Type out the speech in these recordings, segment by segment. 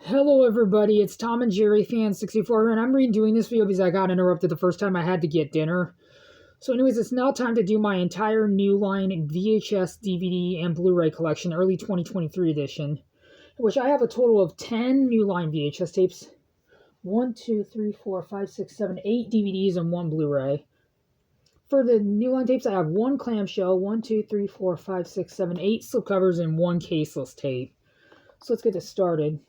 Hello everybody, it's Tom and Jerry Fan64 and I'm redoing this video because I got interrupted the first time I had to get dinner. So anyways, it's now time to do my entire New Line VHS, DVD, and Blu-ray collection, early 2023 edition, which I have a total of 10 New Line VHS tapes, 1, 2, 3, 4, 5, 6, 7, 8 DVDs, and 1 Blu-ray. For the New Line tapes, I have 1 clamshell, 1, 2, 3, 4, 5, 6, 7, 8 slipcovers, and 1 caseless tape. So let's get this started.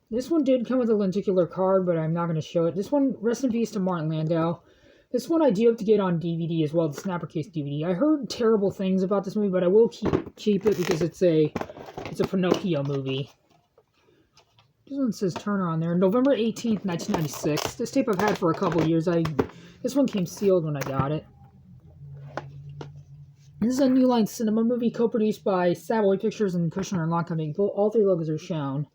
This one did come with a lenticular card, but I'm not going to show it. This one, rest in peace to Martin Landau. This one I do have to get on DVD as well, the Snapper Case DVD. I heard terrible things about this movie, but I will keep it because it's a Pinocchio movie. This one says Turner on there. November 18th, 1996. This tape I've had for a couple years. This one came sealed when I got it. This is a New Line Cinema movie co-produced by Savoy Pictures and Kushner and Lock Company. All 3 logos are shown.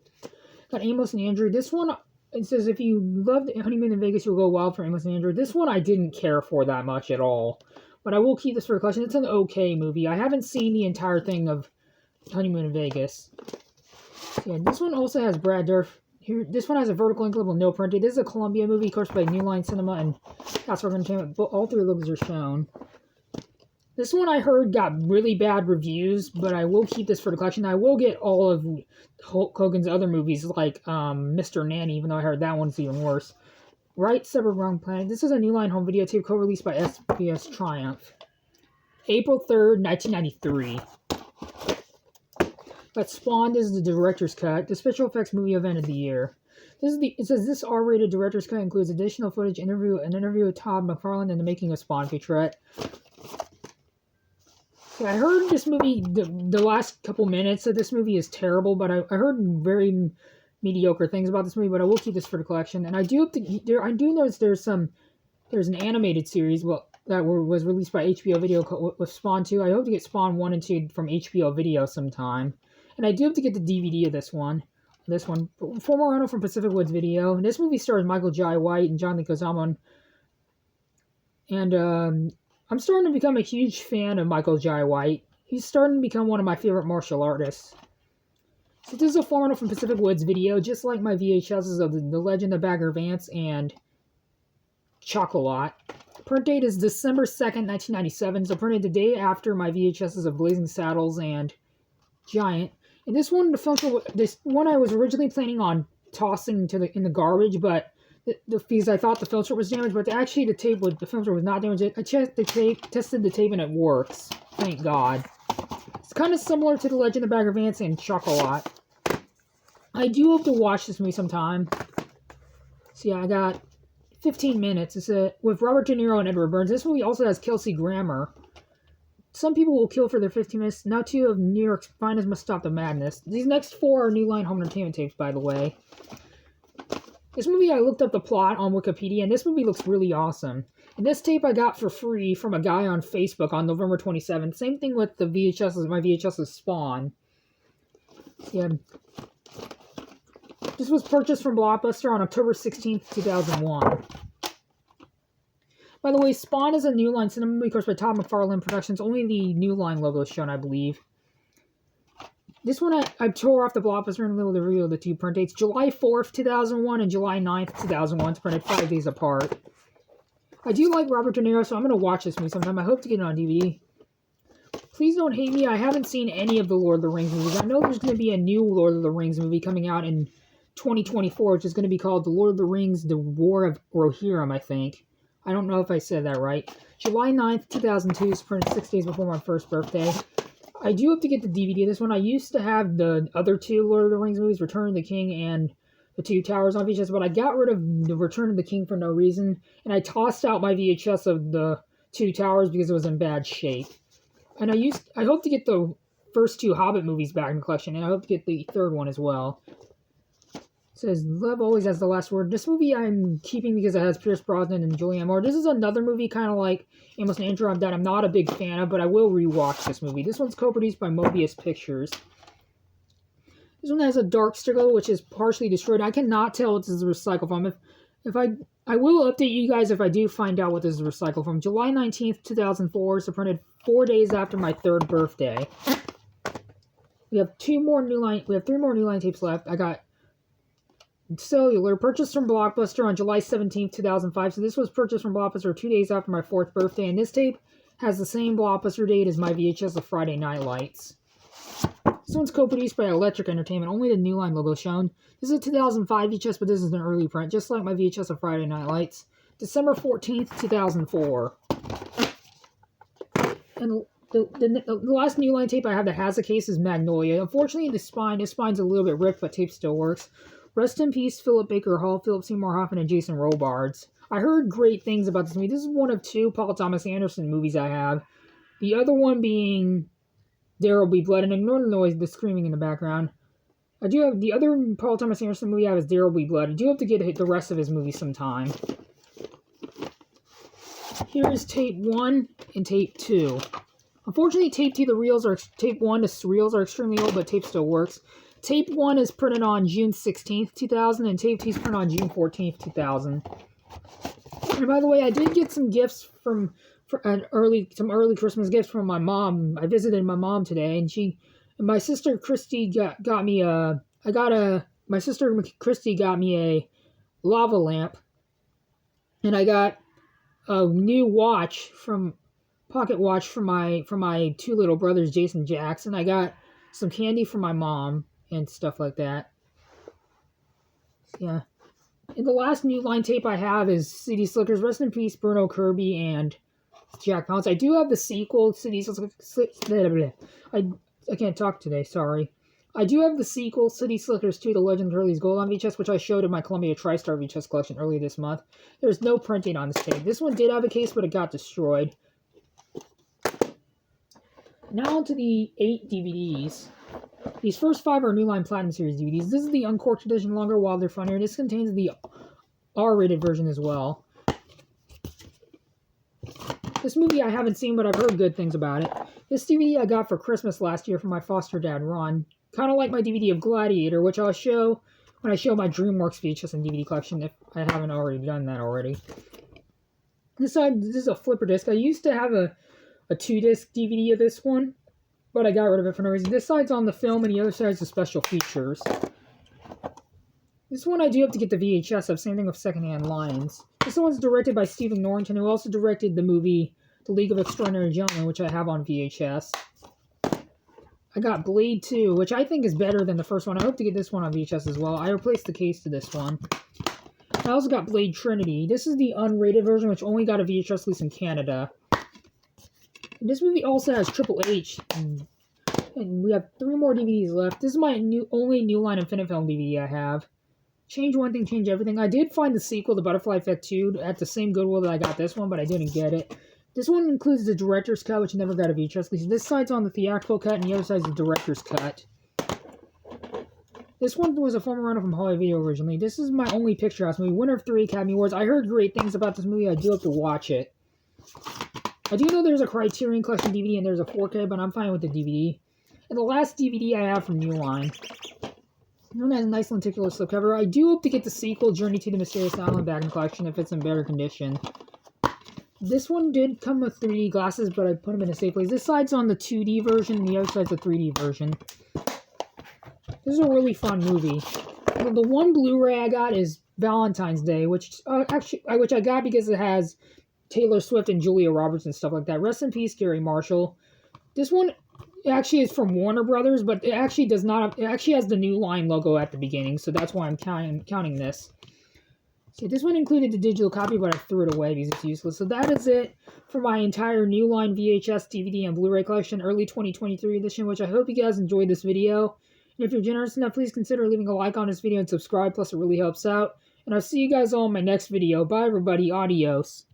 Got Amos and Andrew. This one, it says if you loved Honeymoon in Vegas, you'll go wild for Amos and Andrew. This one I didn't care for that much at all. But I will keep this for a collection. It's an okay movie. I haven't seen the entire thing of Honeymoon in Vegas. Yeah, this one also has Brad Dourif. Here, this one has a vertical ink label, no printed. This is a Columbia movie, of course, by New Line Cinema and Castle Entertainment. But all 3 logos are shown. This one I heard got really bad reviews, but I will keep this for the collection. I will get all of Hulk Hogan's other movies, like Mr. Nanny, even though I heard that one's even worse. Right Separate Wrong Planet. This is a New Line home videotape co-released by SBS Triumph. April 3rd, 1993. But Spawn is the director's cut, the special effects movie event of the year. It says this R-rated director's cut includes additional footage, an interview with Todd McFarlane, and the making of Spawn featurette. I heard this movie, the last couple minutes of this movie is terrible, but I heard very mediocre things about this movie, but I will keep this for the collection. And I do notice there's an animated series that was released by HBO Video with Spawn 2. I hope to get Spawn 1 and 2 from HBO Video sometime. And I do have to get the DVD of this one. Former Arnold from Pacific Woods Video. And this movie stars Michael Jai White and John Leguizamo. And I'm starting to become a huge fan of Michael Jai White. He's starting to become one of my favorite martial artists. So this is a former from Pacific Woods Video, just like my VHSs of The Legend of Bagger Vance and Chocolat. Print date is December 2nd, 1997, so printed the day after my VHSs of Blazing Saddles and Giant. And this one I was originally planning on tossing in the garbage, but because I thought the film strip was damaged, but actually the film strip was not damaged. I checked the tape, tested the tape, and it works. Thank God. It's kind of similar to The Legend of Bagger Vance and Chocolat. I do hope to watch this movie sometime. So yeah, I got 15 minutes. It's with Robert De Niro and Edward Burns. This movie also has Kelsey Grammer. Some people will kill for their 15 minutes. Now 2 of New York's finest must stop the madness. These next 4 are New Line home entertainment tapes, by the way. This movie, I looked up the plot on Wikipedia, and this movie looks really awesome. And this tape I got for free from a guy on Facebook on November 27th. Same thing with the VHSs, my VHS's Spawn. Yeah. This was purchased from Blockbuster on October 16th, 2001. By the way, Spawn is a New Line cinema movie, of course, by Todd McFarlane Productions. Only the New Line logo is shown, I believe. This one I tore off the Blockbuster in the middle of the reveal the 2 print dates. July 4th, 2001 and July 9th, 2001. It's printed 5 days apart. I do like Robert De Niro, so I'm going to watch this movie sometime. I hope to get it on DVD. Please don't hate me. I haven't seen any of the Lord of the Rings movies. I know there's going to be a new Lord of the Rings movie coming out in 2024, which is going to be called The Lord of the Rings, The War of Rohirrim, I think. I don't know if I said that right. July 9th, 2002 is printed 6 days before my first birthday. I do have to get the DVD of this one. I used to have the other 2 Lord of the Rings movies, Return of the King and The Two Towers on VHS, but I got rid of the Return of the King for no reason, and I tossed out my VHS of the Two Towers because it was in bad shape. And I hope to get the first 2 Hobbit movies back in the collection, and I hope to get the 3rd one as well. It says, love always has the last word. This movie I'm keeping because it has Pierce Brosnan and Julianne Moore. This is another movie kind of like Amos and Andrew that I'm not a big fan of, but I will rewatch this movie. This one's co-produced by Mobius Pictures. This one has a dark sticker, which is partially destroyed. I cannot tell what this is recycled from. I will update you guys if I do find out what this is recycled from. July 19th, 2004. So printed 4 days after my 3rd birthday. We have three more New Line tapes left. I got Cellular, purchased from Blockbuster on July 17th, 2005. So this was purchased from Blockbuster 2 days after my 4th birthday. And this tape has the same Blockbuster date as my VHS of Friday Night Lights. This one's co-produced by Electric Entertainment. Only the New Line logo shown. This is a 2005 VHS, but this is an early print, just like my VHS of Friday Night Lights. December 14th, 2004. And the last New Line tape I have that has a case is Magnolia. Unfortunately, this spine's a little bit ripped, but tape still works. Rest in peace, Philip Baker Hall, Philip Seymour Hoffman, and Jason Robards. I heard great things about this movie. This is one of 2 Paul Thomas Anderson movies I have. The other one being There Will Be Blood, and ignore the noise, the screaming in the background. I do have the other Paul Thomas Anderson movie I have is There Will Be Blood. I do have to get the rest of his movies sometime. Here is tape 1 and tape 2. Unfortunately, tape 1, the reels are extremely old, but tape still works. Tape 1 is printed on June 16th, 2000, and tape 2 is printed on June 14th, 2000. And by the way, I did get some gifts some early Christmas gifts from my mom. I visited my mom today, and my sister Christy got me a lava lamp, and I got a new pocket watch from my 2 little brothers, Jason Jackson. I got some candy from my mom and stuff like that. Yeah. And the last New Line tape I have is City Slickers. Rest in peace, Bruno Kirby and Jack Palance. I do have the sequel, City Slickers. I can't talk today, sorry. I do have the sequel, City Slickers 2, The Legend of Hurley's Gold on VHS, which I showed in my Columbia TriStar VHS collection earlier this month. There's no printing on this tape. This one did have a case, but it got destroyed. Now onto the 8 DVDs. These first 5 are New Line Platinum Series DVDs. This is the uncorked edition, longer, wilder, funnier. This contains the R-rated version as well. This movie I haven't seen, but I've heard good things about it. This DVD I got for Christmas last year from my foster dad, Ron. Kind of like my DVD of Gladiator, which I'll show when I show my DreamWorks VHS and DVD collection, if I haven't already done that already. This is a flipper disc. I used to have a 2-disc DVD of this one, but I got rid of it for no reason. This side's on the film, and the other side's the special features. This one I do have to get the VHS of, same thing with Secondhand Lions. This one's directed by Stephen Norrington, who also directed the movie The League of Extraordinary Gentlemen, which I have on VHS. I got Blade 2, which I think is better than the first one. I hope to get this one on VHS as well. I replaced the case to this one. I also got Blade Trinity. This is the unrated version, which only got a VHS release in Canada. And this movie also has Triple H. And we have 3 more DVDs left. This is my only New Line Infinite Film DVD I have. Change one thing, change everything. I did find the sequel, The Butterfly Effect 2, at the same Goodwill that I got this one, but I didn't get it. This one includes the director's cut, which never got a VHS release. This side's on the theatrical cut, and the other side's the director's cut. This one was a former runner from Hollywood Video originally. This is my only Picture House movie, winner of 3 Academy Awards. I heard great things about this movie. I do have to watch it. I do know there's a Criterion Collection DVD and there's a 4K, but I'm fine with the DVD. And the last DVD I have from New Line. This one has a nice lenticular slipcover. I do hope to get the sequel, Journey to the Mysterious Island, back in collection if it's in better condition. This one did come with 3D glasses, but I put them in a safe place. This side's on the 2D version, and the other side's the 3D version. This is a really fun movie. The one Blu-ray I got is Valentine's Day, which I got because it has Taylor Swift and Julia Roberts and stuff like that. Rest in peace, Gary Marshall. This one actually is from Warner Brothers, but it actually does not. It actually has the New Line logo at the beginning, so that's why I'm counting this. So this one included the digital copy, but I threw it away because it's useless. So that is it for my entire New Line VHS, DVD, and Blu-ray collection, early 2023 edition, which I hope you guys enjoyed this video. And if you're generous enough, please consider leaving a like on this video and subscribe, plus it really helps out. And I'll see you guys all in my next video. Bye, everybody. Adios.